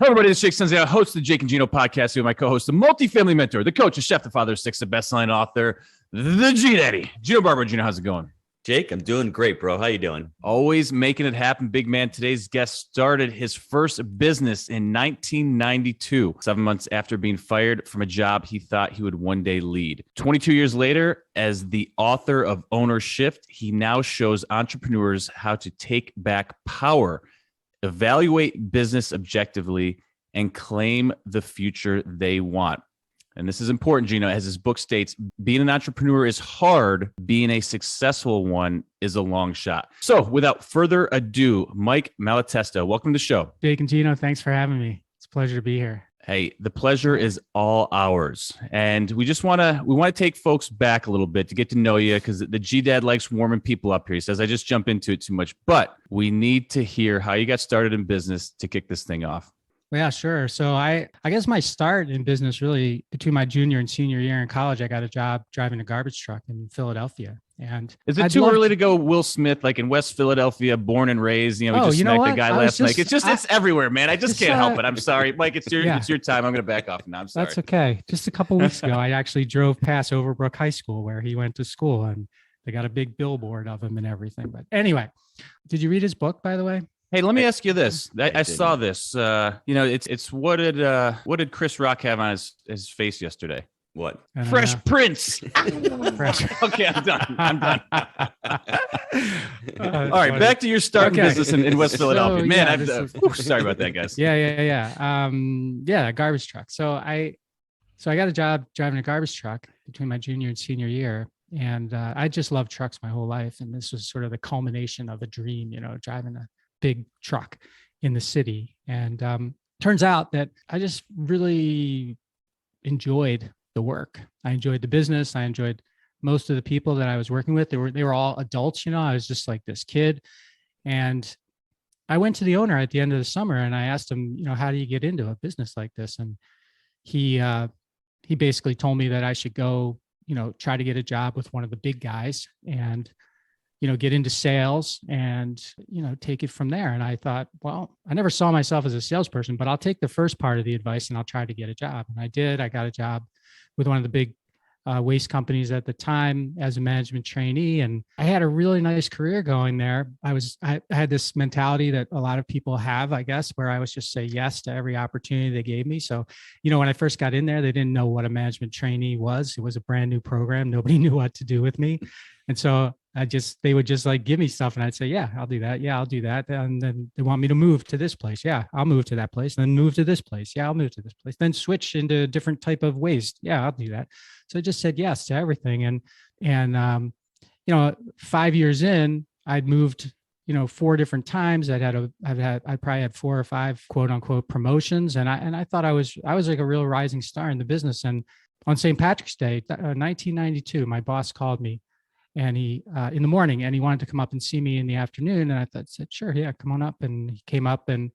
everybody. This is Jake Sensei. I host the Jake and Gino podcast with my co-host, the multifamily mentor, the coach, the chef, the father of six, the best-selling author, the G-Daddy. Gino Barber. Gino, how's it going? Jake, I'm doing great, bro. How you doing? Always making it happen, big man. Today's guest started his first business in 1992, 7 months after being fired from a job he thought he would one day lead. 22 years later, as the author of Ownership, he now shows entrepreneurs how to take back power, evaluate business objectively, and claim the future they want. And this is important, Gino, as his book states, being an entrepreneur is hard. Being a successful one is a long shot. So without further ado, Mike Malatesta, welcome to the show. Jake and Gino, thanks for having me. It's a pleasure to be here. Hey, the pleasure is all ours. And we want to take folks back a little bit to get to know you, because the G-Dad likes warming people up here. He says, I just jump into it too much, but we need to hear how you got started in business to kick this thing off. Yeah, sure. So I guess my start in business really between my junior and senior year in college, I got a job driving a garbage truck in Philadelphia. And is it too early to go Will Smith, like in West Philadelphia, born and raised? You know, we just smacked the guy last night. It's everywhere, man. I just can't help it. I'm sorry, Mike. It's your time. I'm going to back off now. I'm sorry. That's okay. Just a couple of weeks ago, I actually drove past Overbrook High School where he went to school, and they got a big billboard of him and everything. But anyway, did you read his book, by the way? Hey, let me ask you this. I saw this. It's what did Chris Rock have on his face yesterday? What? Fresh Prince. Fresh. Okay, I'm done. All right, back to your start business in West Philadelphia. Sorry about that, guys. Yeah. Garbage truck. So I got a job driving a garbage truck between my junior and senior year. And I just loved trucks my whole life. And this was sort of the culmination of a dream, driving a big truck in the city. And turns out that I just really enjoyed the work. I enjoyed the business. I enjoyed most of the people that I was working with. They were all adults. I was just like this kid. And I went to the owner at the end of the summer and I asked him, how do you get into a business like this? And he basically told me that I should go, try to get a job with one of the big guys and get into sales and, take it from there. And I thought, well, I never saw myself as a salesperson, but I'll take the first part of the advice and I'll try to get a job. And I did. I got a job with one of the big waste companies at the time as a management trainee. And I had a really nice career going there. I had this mentality that a lot of people have, I guess, where I was just say yes to every opportunity they gave me. So, when I first got in there, they didn't know what a management trainee was. It was a brand new program. Nobody knew what to do with me. And so they would just like give me stuff and I'd say, yeah, I'll do that. Yeah, I'll do that. And then they want me to move to this place. Yeah, I'll move to that place. And then move to this place. Yeah, I'll move to this place. Then switch into a different type of waste. Yeah, I'll do that. So I just said yes to everything. And 5 years in, I'd moved, 4 different times. I probably had 4 or 5 quote unquote promotions. And I thought I was like a real rising star in the business. And on St. Patrick's Day, 1992, my boss called me. And he in the morning, and he wanted to come up and see me in the afternoon. And I said, sure, yeah, come on up. And he came up and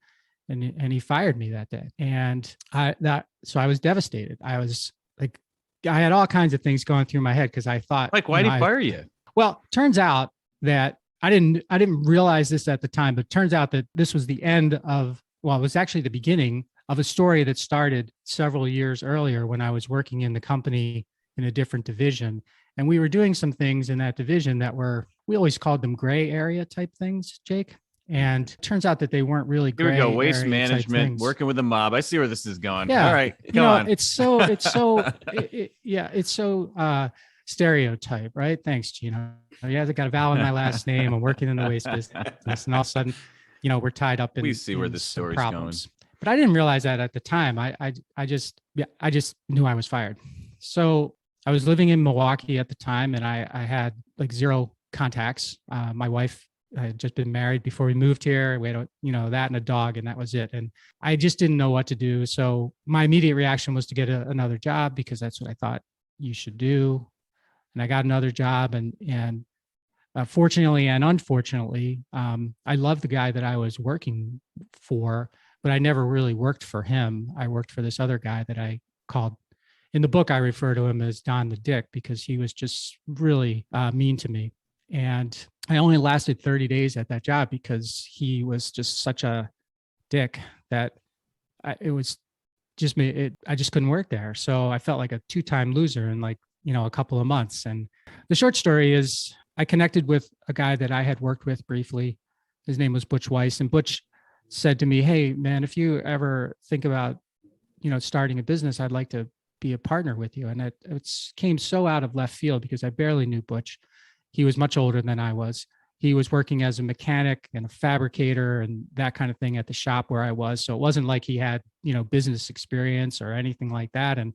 he fired me that day. And so I was devastated. I was like, I had all kinds of things going through my head because I thought, like, why did he fire you? Well, turns out that I didn't realize this at the time, but it turns out that this was the end of, it was actually the beginning of a story that started several years earlier when I was working in the company in a different division. And we were doing some things in that division that we always called them gray area type things, Jake. And it turns out that they weren't really gray. Here we go. Waste management, working with the mob. I see where this is going. Yeah. All right. Come on. It's so stereotype, right? Thanks, Gino. Yeah, I got a vowel in my last name. I'm working in the waste business. And all of a sudden, we're tied up in we see where this story's problems. going. But I didn't realize that at the time. I just knew I was fired. So I was living in Milwaukee at the time, and I had like 0 contacts. My wife had just been married before we moved here. We had that and a dog, and that was it. And I just didn't know what to do. So my immediate reaction was to get another job because that's what I thought you should do. And I got another job, and fortunately and unfortunately, I loved the guy that I was working for, but I never really worked for him. I worked for this other guy that I called. In the book, I refer to him as Don the Dick because he was just really mean to me. And I only lasted 30 days at that job because he was just such a dick that it was just me. I just couldn't work there. So I felt like a 2-time loser in like, a couple of months. And the short story is I connected with a guy that I had worked with briefly. His name was Butch Weiss. And Butch said to me, "Hey man, if you ever think about, starting a business, I'd like to be a partner with you." And it came so out of left field because I barely knew Butch. He was much older than I was. He was working as a mechanic and a fabricator and that kind of thing at the shop where I was. So it wasn't like he had, business experience or anything like that. And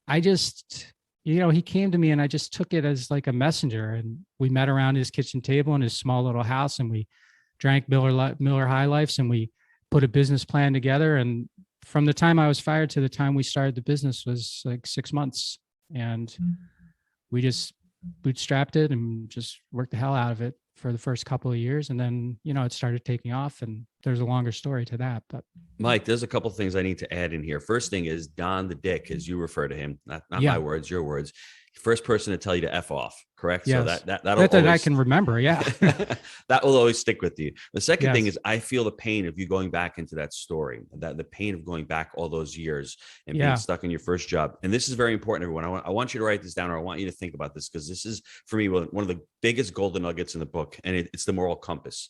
I just, he came to me and I just took it as like a messenger. And we met around his kitchen table in his small little house and we drank Miller High Lifes and we put a business plan together. And from the time I was fired to the time we started the business was like 6 months. And we just bootstrapped it and just worked the hell out of it for the first couple of years. And then, it started taking off, and there's a longer story to that. But Mike, there's a couple of things I need to add in here. First thing is Don the Dick, as you refer to him, not my words, your words. First person to tell you to F off, correct? Yes. So that I can remember. Yeah. That will always stick with you. The second thing Yes. is I feel the pain of you going back into that story, that the pain of going back all those years and being stuck in your first job. And this is very important, everyone. I want you to write this down, or I want you to think about this, because this is, for me, one of the biggest golden nuggets in the book. And it's the moral compass.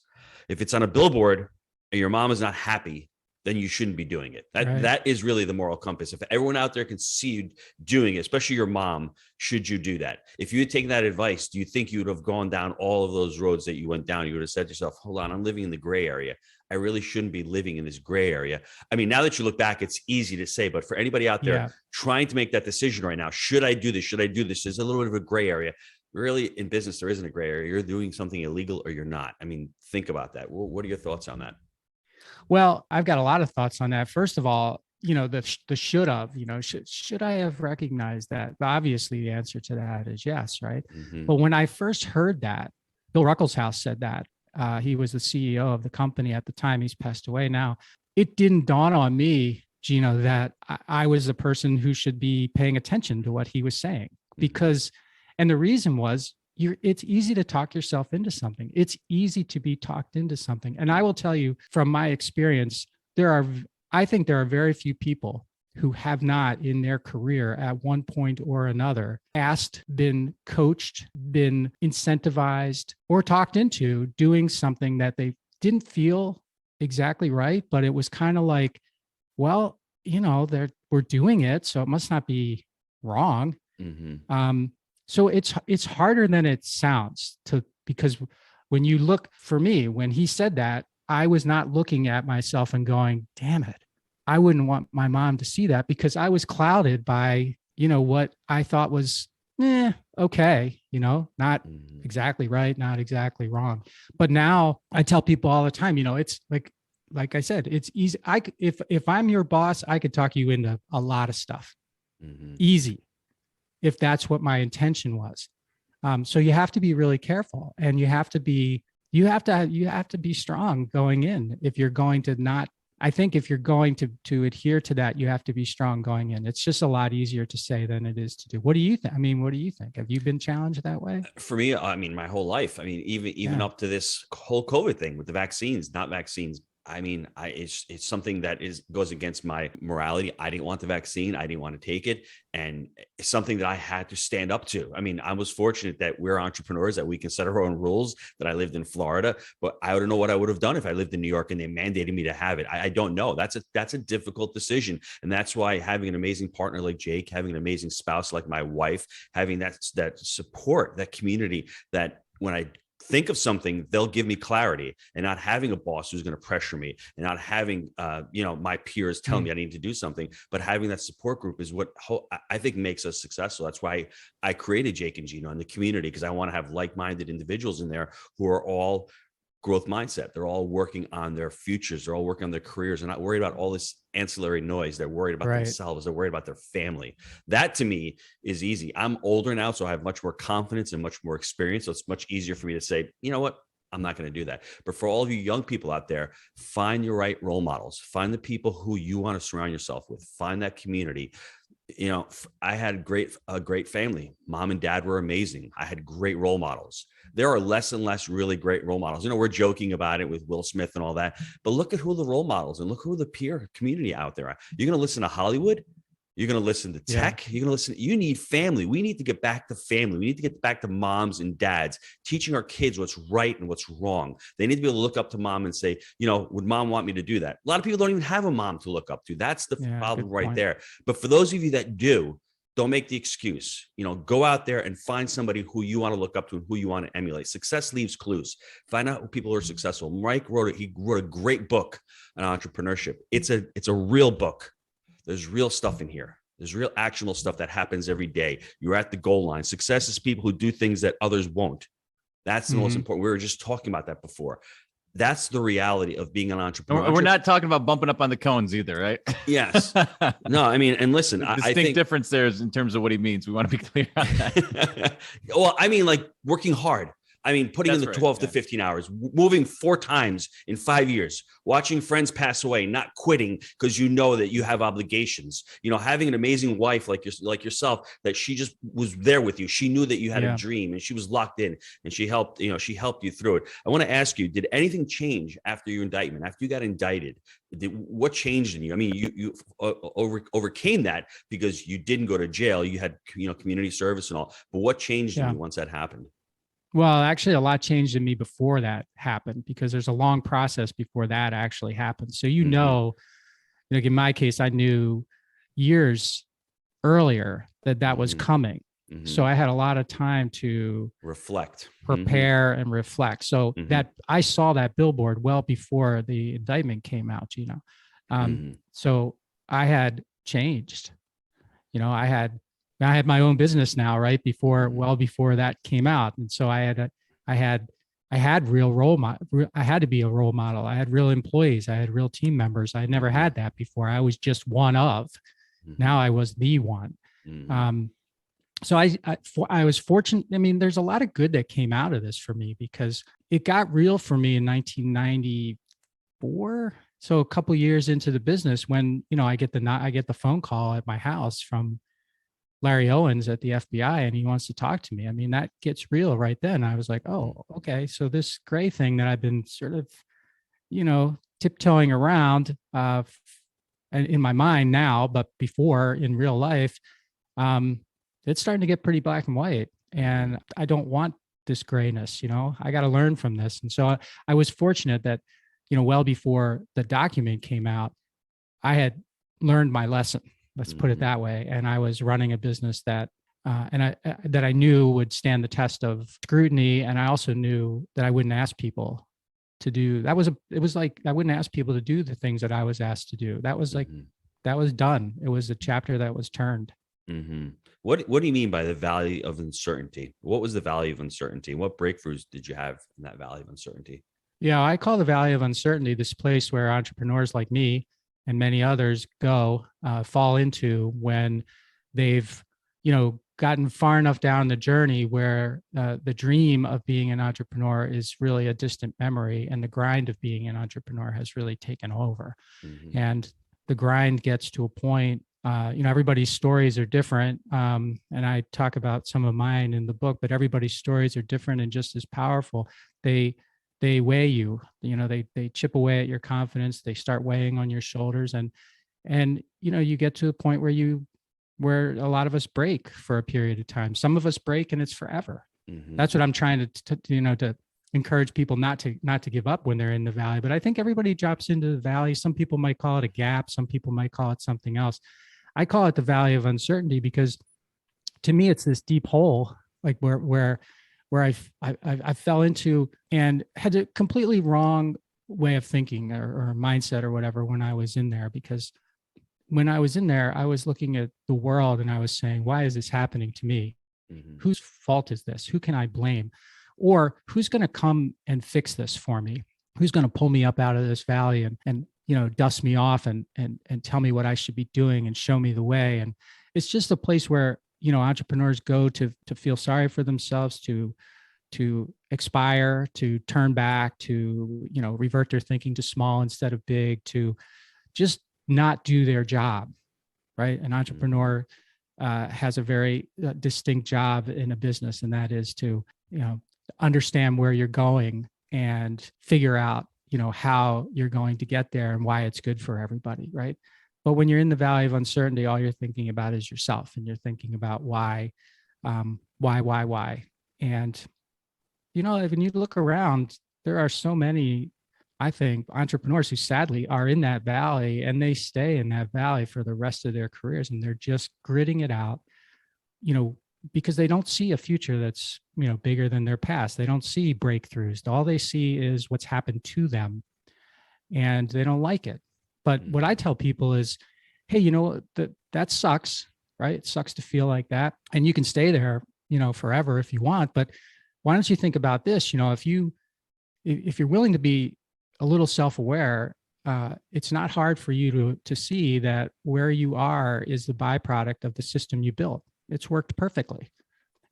If it's on a billboard and your mom is not happy, then you shouldn't be doing it. That is really the moral compass. If everyone out there can see you doing it, especially your mom, should you do that? If you had taken that advice, do you think you would have gone down all of those roads that you went down? You would have said to yourself, hold on, I'm living in the gray area. I really shouldn't be living in this gray area. I mean, now that you look back, it's easy to say, but for anybody out there trying to make that decision right now, should I do this? Should I do this? There's a little bit of a gray area. Really, in business, there isn't a gray area. You're doing something illegal or you're not. I mean, think about that. What are your thoughts on that? Well, I've got a lot of thoughts on that. First of all, the should have, should I have recognized that? Obviously, the answer to that is yes, right? Mm-hmm. But when I first heard that, Bill Ruckelshaus said that. He was the CEO of the company at the time. He's passed away now. It didn't dawn on me, Gino, that I was the person who should be paying attention to what he was saying. Because, and the reason was, it's easy to talk yourself into something. It's easy to be talked into something. And I will tell you from my experience, I think there are very few people who have not in their career at one point or another been coached, been incentivized, or talked into doing something that they didn't feel exactly right. But it was kind of like, well, we're doing it, so it must not be wrong. Mm-hmm. So it's harder than it sounds because when you look, for me, when he said that, I was not looking at myself and going, damn it, I wouldn't want my mom to see that, because I was clouded by, what I thought was, okay, not exactly right, not exactly wrong. But now I tell people all the time, it's like I said, it's easy. If I'm your boss, I could talk you into a lot of stuff. Easy. If that's what my intention was. So you have to be really careful, and you have to be strong going in. If you're going to if you're going to adhere to that, you have to be strong going in. It's just a lot easier to say than it is to do. What do you think? I mean, what do you think? Have you been challenged that way? For me, I mean, my whole life, I mean, even up to this whole COVID thing with the vaccines, not vaccines. I mean, it's something that goes against my morality. I didn't want the vaccine. I didn't want to take it. And it's something that I had to stand up to. I mean, I was fortunate that we're entrepreneurs, that we can set our own rules, that I lived in Florida, but I don't know what I would have done if I lived in New York and they mandated me to have it. I don't know. That's a difficult decision. And that's why having an amazing partner like Jake, having an amazing spouse like my wife, having that support, that community, that when I think of something, they'll give me clarity, and not having a boss who's going to pressure me, and not having, my peers tell me I need to do something, but having that support group is what I think makes us successful. That's why I created Jake and Gino in the community, because I want to have like-minded individuals in there who are all growth mindset. They're all working on their futures. They're all working on their careers. They're not worried about all this ancillary noise. They're worried about themselves. They're worried about their family. That to me is easy. I'm older now, so I have much more confidence and much more experience. So it's much easier for me to say, you know what? I'm not going to do that. But for all of you young people out there, find your right role models. Find the people who you want to surround yourself with. Find that community. I had a great family. Mom and dad were amazing. I had great role models. There are less and less really great role models. We're joking about it with Will Smith and all that, but look at who the role models and look who the peer community out there are. You're going to listen to Hollywood. You're going to listen to tech. You're going to listen. You need family. We need to get back to family. We need to get back to moms and dads, teaching our kids what's right and what's wrong. They need to be able to look up to mom and say, would mom want me to do that? A lot of people don't even have a mom to look up to. That's the problem right there. But for those of you that do, don't make the excuse. Go out there and find somebody who you want to look up to and who you want to emulate. Success leaves clues. Find out who people who are successful. Mike wrote a great book on entrepreneurship. It's a real book. There's real stuff in here. There's real actionable stuff that happens every day. You're at the goal line. Success is people who do things that others won't. That's the most important. We were just talking about that before. That's the reality of being an entrepreneur. We're not talking about bumping up on the cones either, right? Yes. No, and listen, I think difference there is in terms of what he means. We want to be clear on that. Well, like working hard. Putting in the 12 to 15 hours, moving 4 times in 5 years, watching friends pass away, not quitting because you know that you have obligations, having an amazing wife like yourself, that she just was there with you. She knew that you had a dream and she was locked in and she helped you through it. I want to ask you, did anything change after your indictment, after you got indicted? What changed in you? You overcame that because you didn't go to jail. You had, community service and all, but what changed in you once that happened? Well, actually, a lot changed in me before that happened because there's a long process before that actually happened. So, in my case, I knew years earlier that was coming. Mm-hmm. So I had a lot of time to reflect, prepare, and reflect. So that I saw that billboard well before the indictment came out, Gino. So I had changed. I had my own business now, right? Well before that came out. And so I had real role model. I had to be a role model. I had real employees. I had real team members. I had never had that before. I was just one of. Now I was the one. So I was fortunate. There's a lot of good that came out of this for me because it got real for me in 1994. So a couple of years into the business, when I get the phone call at my house from Larry Owens at the FBI, and he wants to talk to me. That gets real right then. I was like, oh, okay. So this gray thing that I've been sort of, tiptoeing around in my mind now, but before in real life, it's starting to get pretty black and white. And I don't want this grayness, I got to learn from this. And so I was fortunate that, well before the document came out, I had learned my lesson. Let's put it that way. And I was running a business that I knew would stand the test of scrutiny. And I also knew that I wouldn't ask people to do. It was like I wouldn't ask people to do the things that I was asked to do. That was like that was done. It was a chapter that was turned. What do you mean by the value of uncertainty? What was the value of uncertainty? What breakthroughs did you have in that value of uncertainty? Yeah, I call the value of uncertainty this place where entrepreneurs like me and many others fall into when they've, gotten far enough down the journey where the dream of being an entrepreneur is really a distant memory, and the grind of being an entrepreneur has really taken over. And the grind gets to a point, everybody's stories are different. And I talk about some of mine in the book, but everybody's stories are different and just as powerful. They weigh you, they chip away at your confidence. They start weighing on your shoulders. And you get to a point where a lot of us break for a period of time. Some of us break and it's forever. That's what I'm trying to encourage people not to give up when they're in the valley. But I think everybody drops into the valley. Some people might call it a gap. Some people might call it something else. I call it the valley of uncertainty because to me, it's this deep hole, like where I fell into and had a completely wrong way of thinking or mindset or whatever when I was in there. Because when I was in there, I was looking at the world and I was saying, why is this happening to me? Whose fault is this? Who can I blame? Or who's going to come and fix this for me? Who's going to pull me up out of this valley and dust me off and tell me what I should be doing and show me the way? And it's just a place where entrepreneurs go to feel sorry for themselves, to expire, to turn back, to revert their thinking to small instead of big, to just not do their job. right? An entrepreneur has a very distinct job in a business, and that is to, understand where you're going and figure out, how you're going to get there and why it's good for everybody, right? But when you're in the valley of uncertainty, all you're thinking about is yourself, and you're thinking about why. And, when you look around, there are so many, I think, entrepreneurs who sadly are in that valley, and they stay in that valley for the rest of their careers, and they're just gritting it out, because they don't see a future that's, bigger than their past. They don't see breakthroughs. All they see is what's happened to them, and they don't like it. But what I tell people is, hey, that sucks, right? It sucks to feel like that. And you can stay there, forever if you want. But why don't you think about this? If you're willing to be a little self-aware, it's not hard for you to see that where you are is the byproduct of the system you built. It's worked perfectly.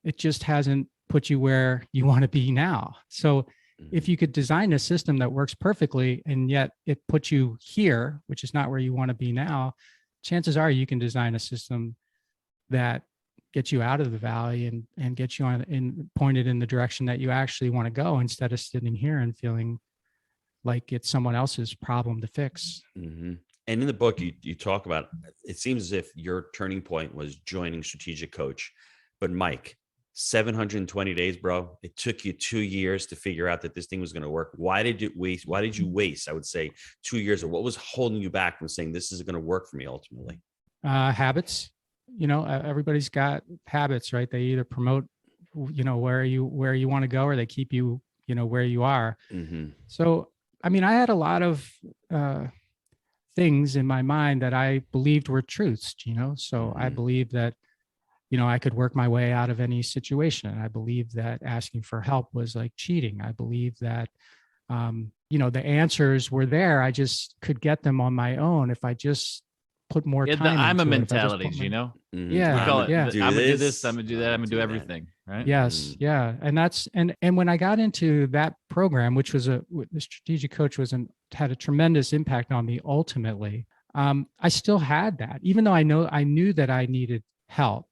It just hasn't put you where you want to be now. So if you could design a system that works perfectly, and yet it puts you here, which is not where you want to be now, chances are you can design a system that gets you out of the valley and gets you pointed in the direction that you actually want to go, instead of sitting here and feeling like it's someone else's problem to fix. Mm-hmm. And in the book, you talk about, it seems as if your turning point was joining Strategic Coach. But Mike, 720 days, bro, it took you 2 years to figure out that this thing was going to work. Why did you waste, I would say, 2 years? Or what was holding you back from saying this is going to work for me ultimately? Habits. Everybody's got habits, right? They either promote, where you want to go, or they keep you, where you are. Mm-hmm. So, I had a lot of things in my mind that I believed were truths, So I believed that, I could work my way out of any situation. I believed that asking for help was like cheating. I believed that, the answers were there. I just could get them on my own if I just put more time. I'm a mentality, Gino. Yeah. We call it, yeah. I'm gonna do this, I'm gonna do that, I'm gonna do everything. Right. Yes. Yeah. And that's, and when I got into that program, which was the Strategic Coach had a tremendous impact on me ultimately. I still had that, even though I knew that I needed help.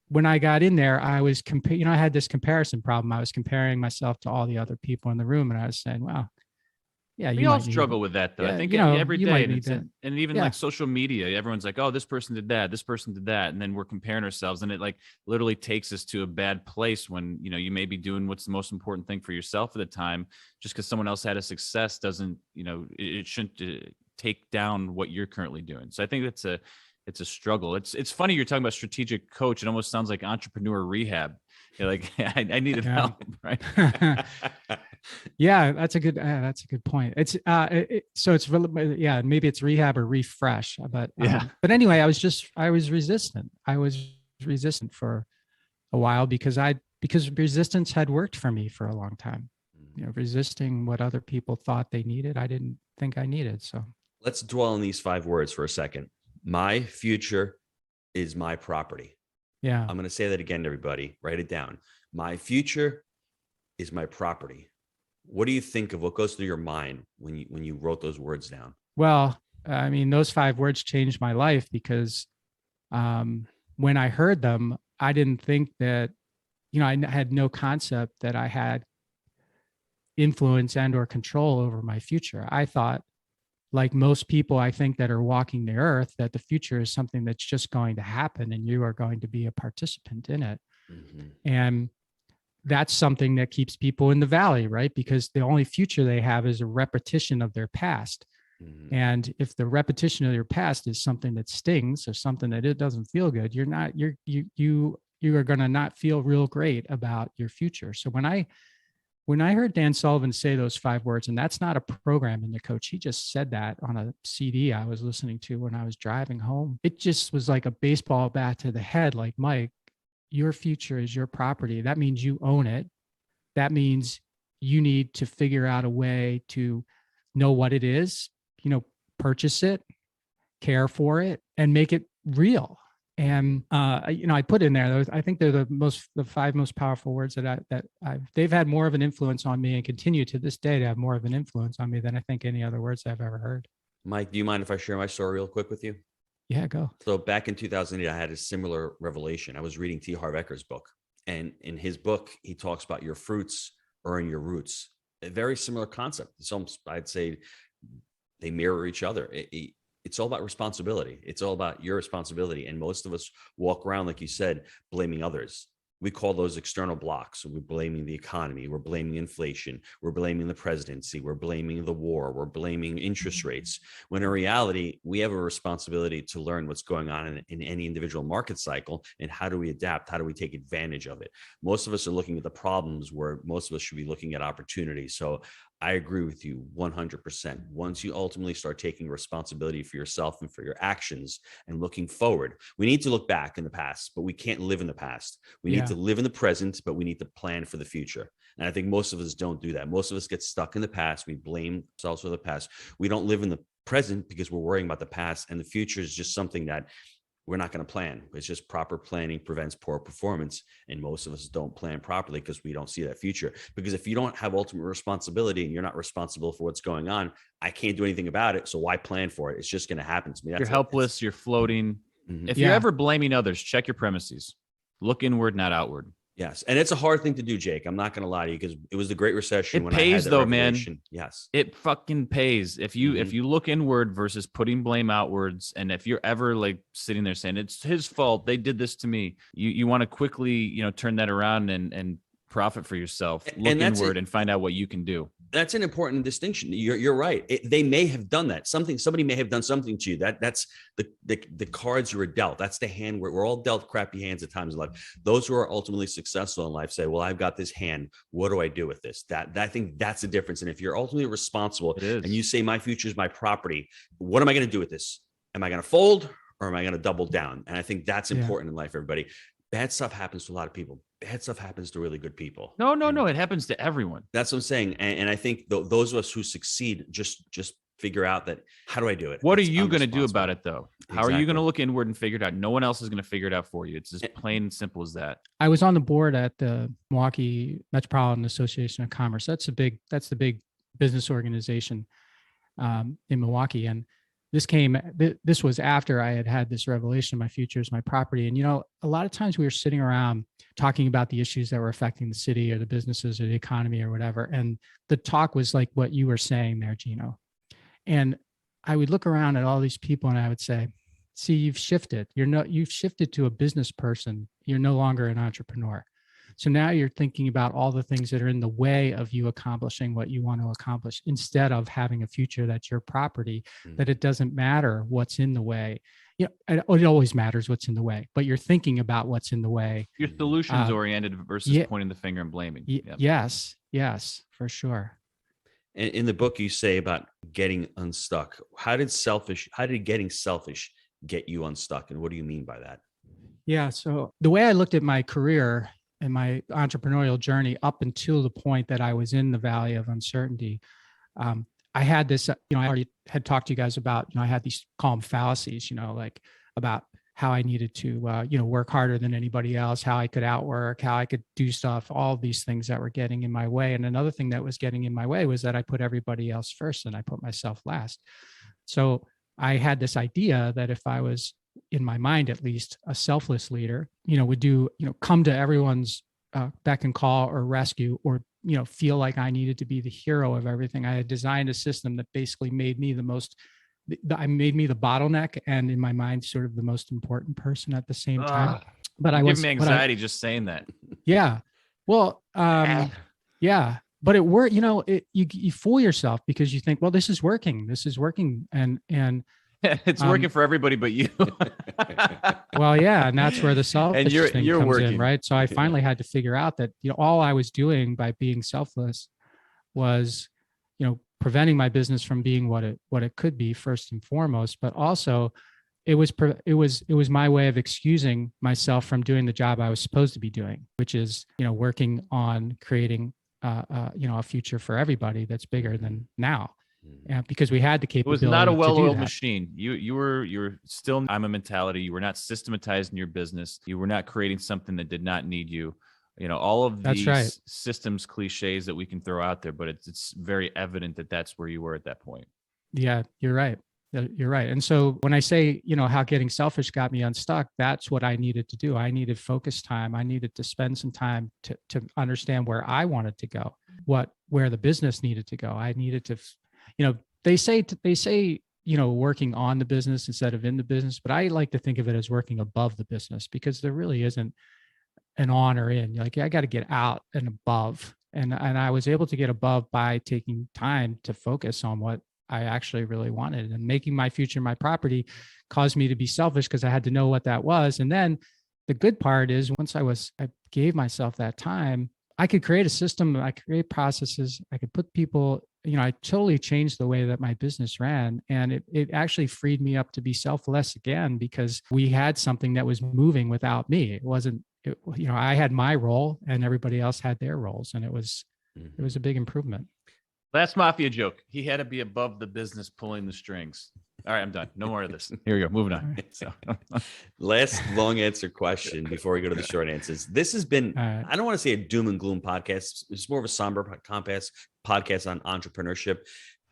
When I got in there, I was I had this comparison problem. I was comparing myself to all the other people in the room, and I was saying, wow, yeah, we all struggle with that though. Yeah, I think every day, and even like social media, everyone's like, oh, this person did that, this person did that. And then we're comparing ourselves, and it like literally takes us to a bad place when, you may be doing what's the most important thing for yourself at the time. Just because someone else had a success doesn't, it shouldn't take down what you're currently doing. So I think it's a struggle. It's funny you're talking about Strategic Coach. It almost sounds like entrepreneur rehab. You're like, I needed help, right? Yeah, that's a good point. It's so it's really, maybe it's rehab or refresh, but but anyway, I was resistant. I was resistant for a while because resistance had worked for me for a long time. Resisting what other people thought they needed, I didn't think I needed. So let's dwell on these 5 words for a second. My future is my property. Yeah. I'm going to say that again, everybody. Write it down. My future is my property. What do you think of what goes through your mind when you wrote those words down? Well, those 5 words changed my life because when I heard them, I didn't think that, I had no concept that I had influence and or control over my future. I thought, like most people, I think, that are walking the earth, that the future is something that's just going to happen and you are going to be a participant in it. Mm-hmm. And that's something that keeps people in the valley, right? Because the only future they have is a repetition of their past. Mm-hmm. And if the repetition of your past is something that stings or something that it doesn't feel good, you are going to not feel real great about your future. So when I heard Dan Sullivan say those 5 words, and that's not a program in the coach, he just said that on a CD I was listening to when I was driving home. It just was like a baseball bat to the head, like, Mike, your future is your property. That means you own it. That means you need to figure out a way to know what it is, purchase it, care for it, and make it real. And I put in there, I think they're the 5 most powerful words they've had more of an influence on me and continue to this day to have more of an influence on me than I think any other words I've ever heard. Mike, do you mind if I share my story real quick with you? Yeah, go. So back in 2008, I had a similar revelation. I was reading T. Harv Eker's book, and in his book, he talks about your fruits are in your roots. A very similar concept. It's almost, I'd say, they mirror each other. It's all about responsibility. It's all about your responsibility. And most of us walk around, like you said, blaming others. We call those external blocks. We're blaming the economy. We're blaming inflation. We're blaming the presidency. We're blaming the war. We're blaming interest rates. When in reality, we have a responsibility to learn what's going on in any individual market cycle and how do we adapt? How do we take advantage of it? Most of us are looking at the problems where most of us should be looking at opportunities. So I agree with you 100%. Once you ultimately start taking responsibility for yourself and for your actions and looking forward, we need to look back in the past, but we can't live in the past. We need to live in the present, but we need to plan for the future. And I think most of us don't do that. Most of us get stuck in the past. We blame ourselves for the past. We don't live in the present because we're worrying about the past, and the future is just something that we're not going to plan. It's just proper planning prevents poor performance. And most of us don't plan properly because we don't see that future. Because if you don't have ultimate responsibility and you're not responsible for what's going on, I can't do anything about it. So why plan for it? It's just going to happen to me. You're helpless. You're floating. If you're ever blaming others, check your premises. Look inward, not outward. Yes. And it's a hard thing to do, Jake. I'm not going to lie to you because it was the Great Recession. It pays though, man. Yes. It fucking pays. If you look inward versus putting blame outwards, and if you're ever like sitting there saying it's his fault, they did this to me, you want to quickly, turn that around and profit for yourself. Look inward and find out what you can do. That's an important distinction. You're right. They may have done that. Somebody may have done something to you. That's the cards you were dealt. That's the hand where we're all dealt crappy hands at times in life. Those who are ultimately successful in life say, well, I've got this hand. What do I do with this? That I think that's the difference. And if you're ultimately responsible and you say my future is my property, what am I going to do with this? Am I going to fold or am I going to double down? And I think that's important in life, everybody. Bad stuff happens to a lot of people. Bad stuff happens to really good people. No. It happens to everyone. That's what I'm saying. And I think those of us who succeed just figure out that, how do I do it? What are you going to do about it, though? How are you going to look inward and figure it out? No one else is going to figure it out for you. It's as plain and simple as that. I was on the board at the Milwaukee Metropolitan Association of Commerce. That's the big business organization in Milwaukee. And this was after I had this revelation, my future is my property. And, a lot of times we were sitting around talking about the issues that were affecting the city or the businesses or the economy or whatever. And the talk was like what you were saying there, Gino. And I would look around at all these people and I would say, see, you've shifted. You've shifted to a business person. You're no longer an entrepreneur. So now you're thinking about all the things that are in the way of you accomplishing what you want to accomplish, instead of having a future that's your property, that it doesn't matter what's in the way. It always matters what's in the way, but you're thinking about what's in the way. You're solutions oriented versus pointing the finger and blaming. Yes, for sure. In the book, you say about getting unstuck. How did getting selfish get you unstuck? And what do you mean by that? Yeah. So the way I looked at my career and my entrepreneurial journey up until the point that I was in the valley of uncertainty, I had this, I already had talked to you guys about, I had these calm fallacies, like about how I needed to, work harder than anybody else, how I could outwork, how I could do stuff, all these things that were getting in my way. And another thing that was getting in my way was that I put everybody else first and I put myself last. So I had this idea that if I was, in my mind at least, a selfless leader, would come to everyone's beck and call or rescue, or feel like I needed to be the hero of everything. I had designed a system that basically made me the bottleneck, and in my mind, sort of the most important person at the same time. But I was giving me anxiety just saying that. Yeah. Well, yeah. But it worked. You fool yourself because you think, well, this is working, and it's working for everybody but you. Well, yeah, and that's where the selfish thing comes working in, right? So I finally had to figure out that all I was doing by being selfless was preventing my business from being what it could be, first and foremost, but also it was my way of excusing myself from doing the job I was supposed to be doing, which is working on creating a future for everybody that's bigger than now. Yeah, because we had the capability. It was not a well-oiled machine. You were still I'm a mentality. You were not systematizing your business. You were not creating something that did not need you. All of these systems cliches that we can throw out there, but it's very evident that that's where you were at that point. Yeah, you're right. You're right. And so when I say, how getting selfish got me unstuck, that's what I needed to do. I needed focus time. I needed to spend some time to understand where I wanted to go, where the business needed to go. I needed to, they say, working on the business instead of in the business, but I like to think of it as working above the business, because there really isn't an on or in. You're like, I got to get out and above. And I was able to get above by taking time to focus on what I actually really wanted, and making my future my property caused me to be selfish because I had to know what that was. And then the good part is, once I gave myself that time, I could create a system, I could create processes, I could put people, I totally changed the way that my business ran. And it actually freed me up to be selfless again, because we had something that was moving without me. It wasn't, I had my role and everybody else had their roles. And it was a big improvement. Last mafia joke. He had to be above the business pulling the strings. All right, I'm done. No more of this. Here we go. Moving on. So. Last long answer question before we go to the short answers. This has been, I don't want to say a doom and gloom podcast. It's more of a somber podcast on entrepreneurship.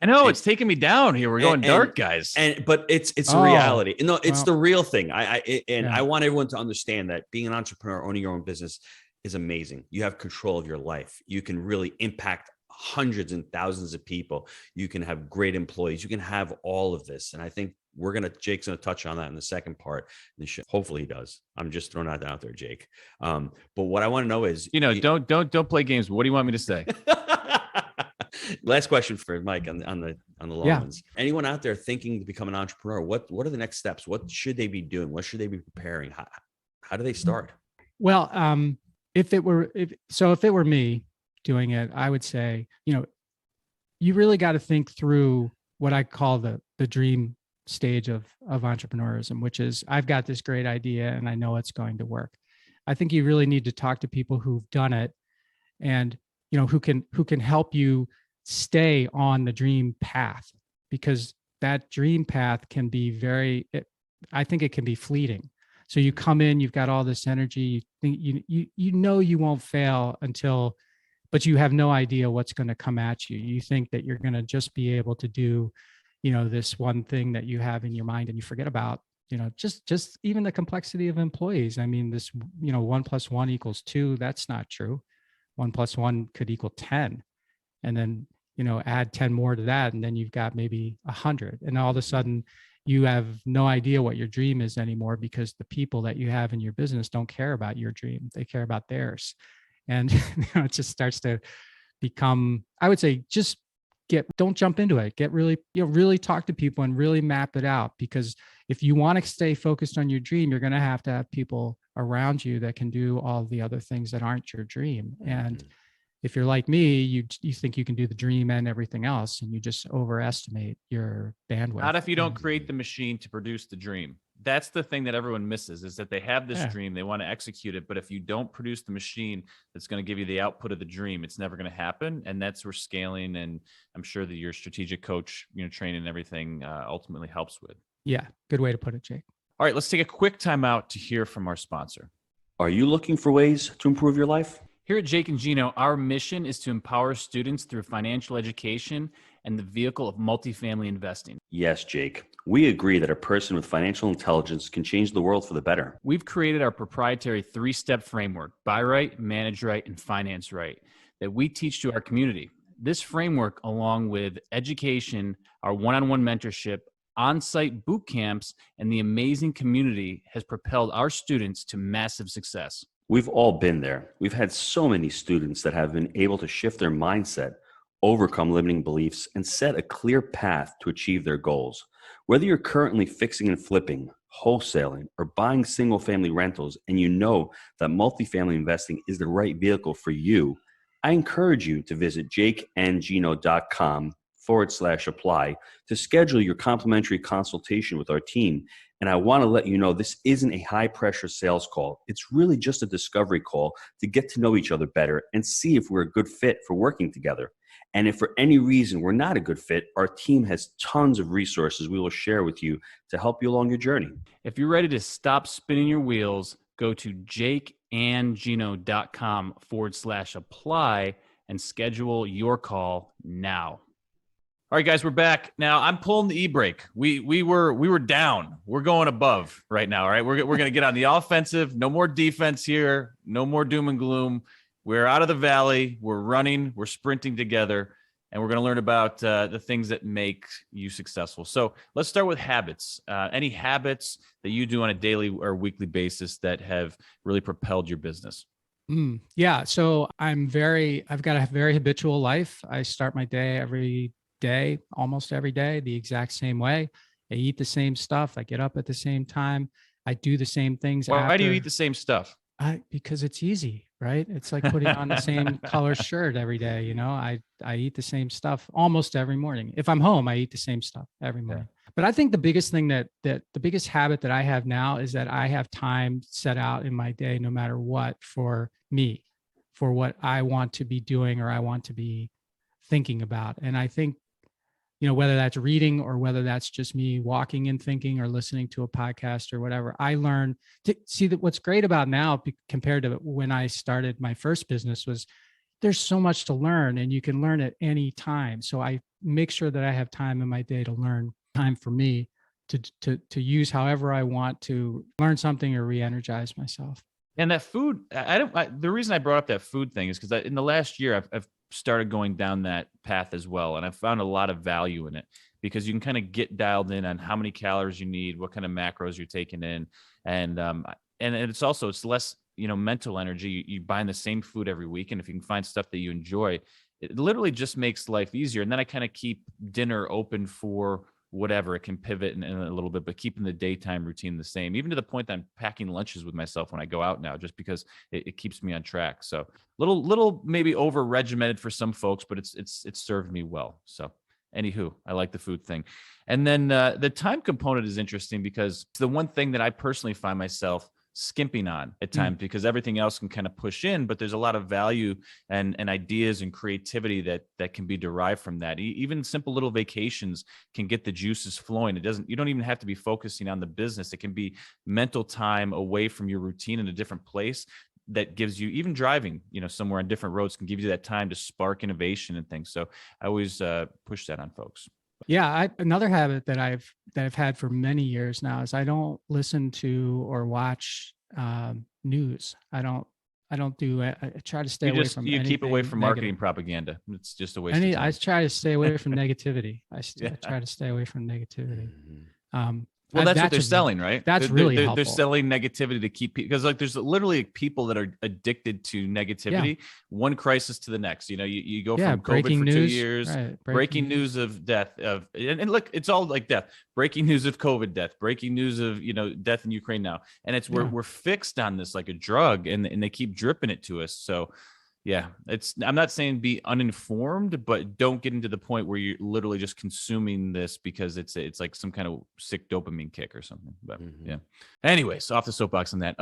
I know it's taking me down here. We're going dark, guys. But it's a reality. No, it's the real thing. I want everyone to understand that being an entrepreneur, owning your own business, is amazing. You have control of your life. You can really impact hundreds and thousands of people. You can have great employees. You can have all of this. And I think Jake's going to touch on that in the second part. Hopefully he does. I'm just throwing that out there, Jake. But what I want to know is, don't play games. What do you want me to say? Last question for Mike on the long ones. Anyone out there thinking to become an entrepreneur, what are the next steps? What should they be doing? What should they be preparing? How do they start? Well, if it were me doing it, I would say, you really got to think through what I call the dream stage of entrepreneurism, which is, I've got this great idea and I know it's going to work. I think you really need to talk to people who've done it, and who can help you stay on the dream path, because that dream path can be I think it can be fleeting. So you come in, you've got all this energy, you think you won't fail but you have no idea what's going to come at you. You think that you're going to just be able to do, this one thing that you have in your mind, and you forget about, just even the complexity of employees. I mean, this, 1 + 1 = 2. That's not true. 1 + 1 could equal 10. And then, add 10 more to that. And then you've got maybe 100. And all of a sudden you have no idea what your dream is anymore, because the people that you have in your business don't care about your dream. They care about theirs. And it just starts to become, I would say, don't jump into it. Get really talk to people and really map it out. Because if you want to stay focused on your dream, you're going to have people around you that can do all the other things that aren't your dream. And if you're like me, you think you can do the dream and everything else, and you just overestimate your bandwidth. Not if you don't create the machine to produce the dream. That's the thing that everyone misses, is that they have this dream, they want to execute it, but if you don't produce the machine that's going to give you the output of the dream, it's never going to happen. And that's where scaling, and I'm sure that your strategic coach, training and everything ultimately helps with. Yeah, good way to put it, Jake. All right, let's take a quick time out to hear from our sponsor. Are you looking for ways to improve your life? Here at Jake and Gino, our mission is to empower students through financial education and the vehicle of multifamily investing. Yes, Jake. We agree that a person with financial intelligence can change the world for the better. We've created our proprietary 3-step framework, buy right, manage right, and finance right, that we teach to our community. This framework, along with education, our one-on-one mentorship, on-site boot camps, and the amazing community, has propelled our students to massive success. We've all been there. We've had so many students that have been able to shift their mindset, overcome limiting beliefs, and set a clear path to achieve their goals. Whether you're currently fixing and flipping, wholesaling, or buying single-family rentals, and you know that multifamily investing is the right vehicle for you, I encourage you to visit jakeandgino.com/apply to schedule your complimentary consultation with our team. And I want to let you know this isn't a high-pressure sales call. It's really just a discovery call to get to know each other better and see if we're a good fit for working together. And if for any reason we're not a good fit, our team has tons of resources we will share with you to help you along your journey. If you're ready to stop spinning your wheels, go to jakeandgino.com/apply and schedule your call now. All right, guys, we're back. Now I'm pulling the e-brake. We were down. We're going above right now. All right. We're going to get on the offensive. No more defense here. No more doom and gloom. We're out of the valley. We're running. We're sprinting together. And we're going to learn about the things that make you successful. So let's start with habits. Any habits that you do on a daily or weekly basis that have really propelled your business? Yeah. So I've got a very habitual life. I start my day every day, almost every day, the exact same way. I eat the same stuff. I get up at the same time. I do the same things. Why do you eat the same stuff? Because it's easy, right? It's like putting on the same color shirt every day. You know, I eat the same stuff almost every morning. If I'm home, I eat the same stuff every morning. Yeah. But I think the biggest thing that the biggest habit that I have now is that I have time set out in my day, no matter what, for me, for what I want to be doing or I want to be thinking about. And I think, whether that's reading or whether that's just me walking and thinking or listening to a podcast or whatever, I learn to see that what's great about now compared to when I started my first business was there's so much to learn and you can learn at any time. So I make sure that I have time in my day to learn, time for me to use however I want to learn something or re-energize myself. And that food, the reason I brought up that food thing is because in the last year, I've started going down that path as well. And I've found a lot of value in it because you can kind of get dialed in on how many calories you need, what kind of macros you're taking in. And it's less, mental energy. You buying the same food every week. And if you can find stuff that you enjoy, it literally just makes life easier. And then I kind of keep dinner open for whatever. It can pivot in a little bit, but keeping the daytime routine the same, even to the point that I'm packing lunches with myself when I go out now, just because it keeps me on track. So little maybe over regimented for some folks, but it's served me well. So anywho, I like the food thing. And then the time component is interesting because it's the one thing that I personally find myself skimping on at times because everything else can kind of push in, but there's a lot of value and ideas and creativity that can be derived from that. Even simple little vacations can get the juices flowing. You don't even have to be focusing on the business. It can be mental time away from your routine in a different place that gives you, even driving, somewhere on different roads can give you that time to spark innovation and things. So I always push that on folks. Yeah, another habit that I've had for many years now is I don't listen to or watch news. I try to stay away from. You keep away from negative. Marketing propaganda. It's just a waste of time. I try to stay away from negativity. I try to stay away from negativity. Well, that's what they're selling, right? That's really helpful. They're selling negativity to keep people, because there's literally people that are addicted to negativity. Yeah. One crisis to the next. You go from COVID for 2 years, right. breaking news of death and look, it's all like death. Breaking news of COVID death. Breaking news of death in Ukraine now, and we're fixed on this like a drug, and they keep dripping it to us. So. Yeah, I'm not saying be uninformed, but don't get into the point where you're literally just consuming this because it's like some kind of sick dopamine kick or something. But yeah. Anyways, off the soapbox on that.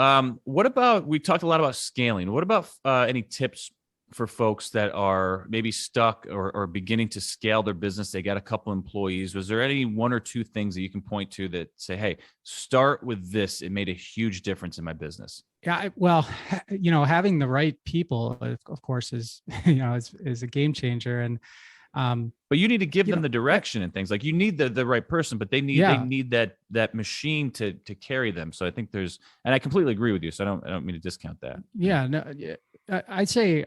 We talked a lot about scaling. What about any tips for folks that are maybe stuck or beginning to scale their business? They got a couple employees. Was there any one or two things that you can point to that say, hey, start with this? It made a huge difference in my business. Yeah, well, having the right people, of course, is a game changer. And but you need to give them the direction and things. Like you need the right person, but they need that machine to carry them. So I think and I completely agree with you. So I don't mean to discount that. Yeah, no, I'd say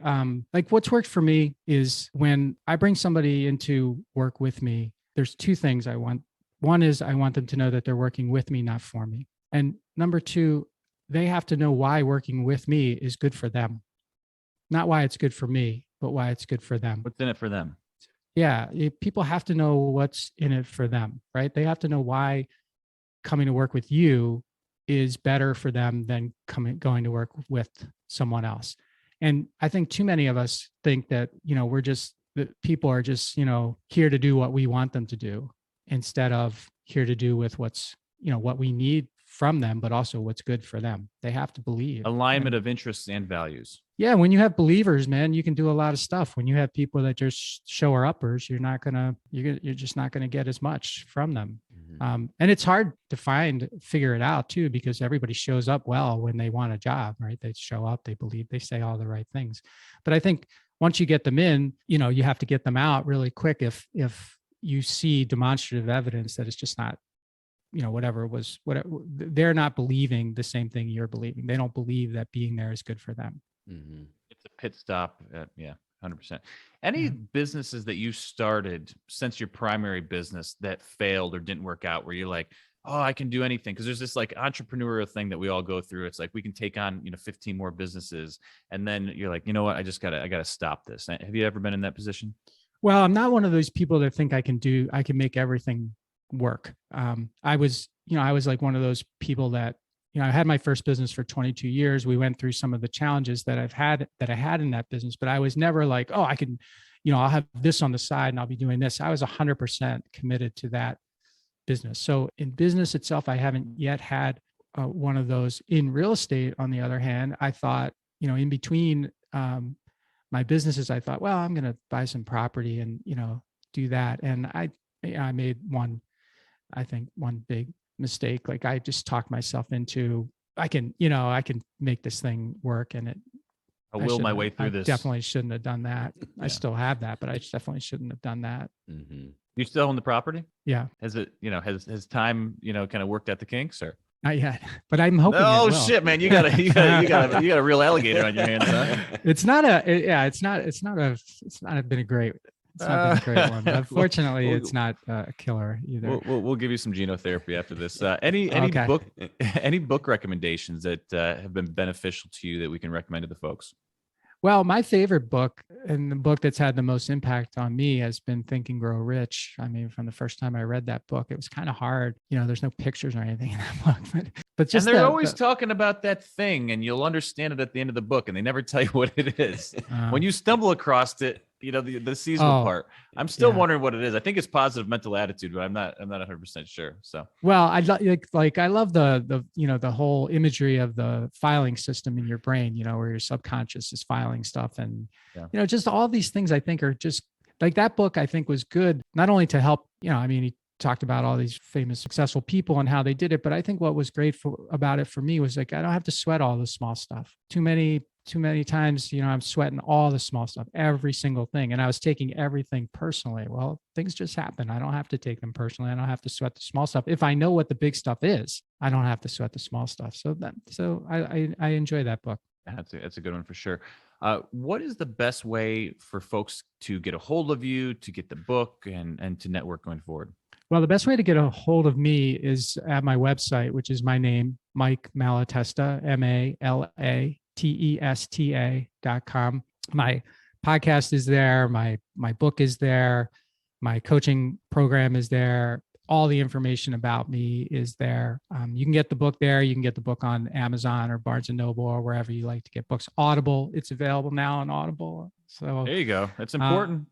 like what's worked for me is when I bring somebody into work with me, there's two things I want. One is I want them to know that they're working with me, not for me. And number two, they have to know why working with me is good for them. Not why it's good for me, but why it's good for them. What's in it for them? Yeah. People have to know what's in it for them, right? They have to know why coming to work with you is better for them than going to work with someone else. And I think too many of us think that, people are just, here to do what we want them to do instead of here to do with what we need from them, but also what's good for them. They have to believe. Alignment of interests and values. Yeah. When you have believers, man, you can do a lot of stuff. When you have people that just shower uppers, you're just not gonna get as much from them. Mm-hmm. And it's hard to figure it out too, because everybody shows up well when they want a job, right? They show up, they believe, they say all the right things. But I think once you get them in, you have to get them out really quick if you see demonstrative evidence that it's just not, whatever, they're not believing the same thing you're believing. They don't believe that being there is good for them. Mm-hmm. It's a pit stop. Yeah, 100%. Any businesses that you started since your primary business that failed or didn't work out, where you're like, oh, I can do anything? Because there's this like entrepreneurial thing that we all go through. It's like we can take on 15 more businesses, and then you're like, you know what, I gotta stop this. Have you ever been in that position? Well, I'm not one of those people that think I can make everything work. I was like one of those people that, I had my first business for 22 years. We went through some of the challenges that I had in that business, but I was never like, oh, I can, I'll have this on the side and I'll be doing this. I was 100% committed to that business. So in business itself, I haven't yet had one of those. In real estate, on the other hand, I thought, in between my businesses, I thought, well, I'm going to buy some property and, do that. And I made one big mistake. Like I just talked myself into, I can make this thing work. And I will my way through this. Definitely shouldn't have done that. Yeah. I still have that, but I definitely shouldn't have done that. Mm-hmm. You still own the property? Yeah. Has it, has time, kind of worked out the kinks, or? Not yet, but I'm hoping. Oh shit, man! You got a real alligator on your hands, huh? It's not been a great one. Unfortunately, it's not a killer either. We'll give you some Gino therapy after this. Any book recommendations that have been beneficial to you that we can recommend to the folks? Well, my favorite book, and the book that's had the most impact on me, has been Think and Grow Rich. I mean, from the first time I read that book, it was kind of hard. There's no pictures or anything in that book, but just, and they're always talking about that thing, and you'll understand it at the end of the book, and they never tell you what it is. When you stumble across it, the seasonal part. I'm still wondering what it is. I think it's positive mental attitude, but I'm not 100% sure. So, well, I love the whole imagery of the filing system in your brain, where your subconscious is filing stuff, and just all these things I think are just like, that book I think was good, not only to help, he talked about all these famous successful people and how they did it, but I think what was great about it for me was like, I don't have to sweat all the small stuff. Too many times, I'm sweating all the small stuff, every single thing. And I was taking everything personally. Well, things just happen. I don't have to take them personally. I don't have to sweat the small stuff. If I know what the big stuff is, I don't have to sweat the small stuff. So I enjoy that book. That's a good one for sure. What is the best way for folks to get a hold of you, to get the book, and to network going forward? Well, the best way to get a hold of me is at my website, which is my name, Mike Malatesta, MALATESTA.com. My podcast is there. My book is there. My coaching program is there. All the information about me is there. You can get the book there. You can get the book on Amazon or Barnes & Noble or wherever you like to get books. Audible, it's available now on Audible. So there you go. That's important.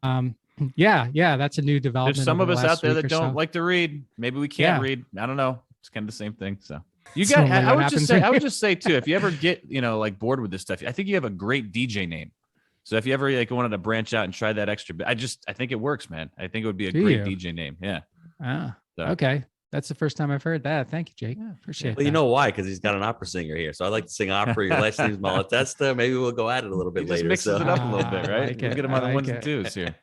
Yeah, that's a new development. There's some of us out there that don't like to read. Maybe we can't read. I don't know. It's kind of the same thing. So you got. I would just say too, if you ever get like bored with this stuff, I think you have a great DJ name. So if you ever wanted to branch out and try that extra bit, I think it works, man. I think it would be a great DJ name. Yeah. Okay. That's the first time I've heard that. Thank you, Jake. Appreciate it. Well, you know why? Because he's got an opera singer here. So I like to sing opera. Your last name's Malatesta. Maybe we'll go at it a little bit later. Mixes it up a little bit, right? We'll get him on the ones and twos here.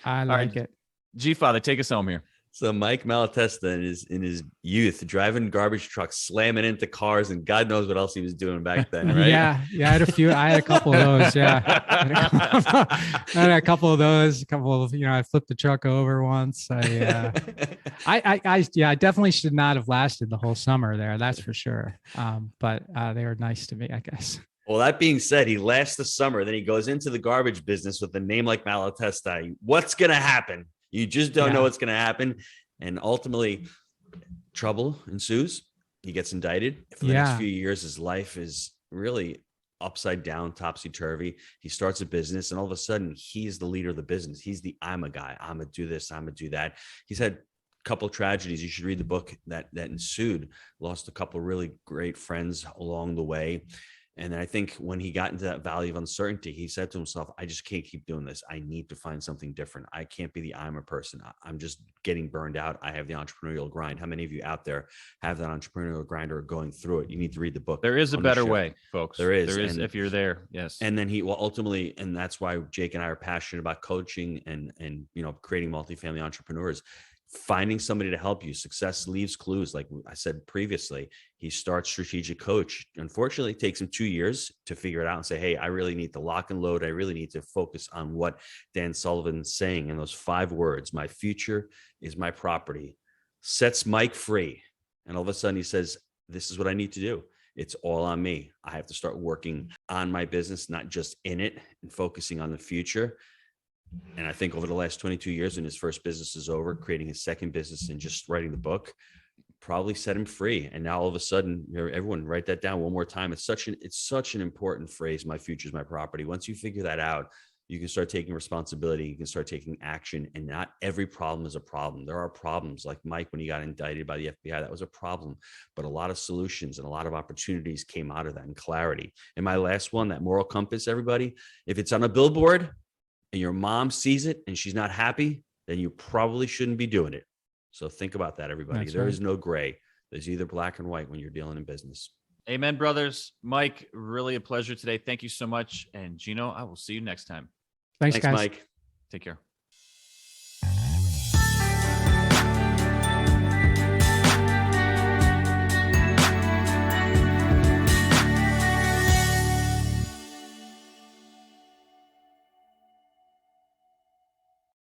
I like it. G-Father, take us home here. So Mike Malatesta in his youth, driving garbage trucks, slamming into cars, and God knows what else he was doing back then, right? Yeah, I had a couple of those. Yeah, I had a couple of those. I flipped the truck over once. I definitely should not have lasted the whole summer there. That's for sure. But they were nice to me, I guess. Well, that being said, he lasts the summer. Then he goes into the garbage business with a name like Malatesta. What's going to happen? You just don't know what's going to happen. And ultimately, trouble ensues. He gets indicted. For the next few years, his life is really upside down, topsy-turvy. He starts a business, and all of a sudden, he's the leader of the business. He's the I'm a guy. I'm going to do this. I'm going to do that. He's had a couple of tragedies. You should read the book that ensued. Lost a couple of really great friends along the way. And then I think when he got into that valley of uncertainty, he said to himself, I just can't keep doing this. I need to find something different. I can't be the I'm a person. I'm just getting burned out. I have the entrepreneurial grind. How many of you out there have that entrepreneurial grind or are going through it? You need to read the book. There is a better way, folks. There is. There is, if you're there. Yes. And then ultimately, and that's why Jake and I are passionate about coaching and creating multifamily entrepreneurs. Finding somebody to help you. Success leaves clues. Like I said previously, he starts Strategic Coach. Unfortunately, it takes him 2 years to figure it out and say, hey, I really need to lock and load. I really need to focus on what Dan Sullivan's saying. And those 5 words, my future is my property, sets Mike free. And all of a sudden he says, this is what I need to do. It's all on me. I have to start working on my business, not just in it, and focusing on the future. And I think over the last 22 years, when his first business is over, creating his second business and just writing the book probably set him free. And now all of a sudden, everyone write that down one more time. It's such an important phrase. My future is my property. Once you figure that out, you can start taking responsibility. You can start taking action. And not every problem is a problem. There are problems like Mike, when he got indicted by the FBI, that was a problem, but a lot of solutions and a lot of opportunities came out of that, and clarity. And my last one, that moral compass, everybody, if it's on a billboard and your mom sees it and she's not happy, then you probably shouldn't be doing it. So think about that, everybody. There is no gray. There's either black and white when you're dealing in business. Amen, brothers. Mike, really a pleasure today. Thank you so much. And Gino, I will see you next time. Thanks guys. Mike. Take care.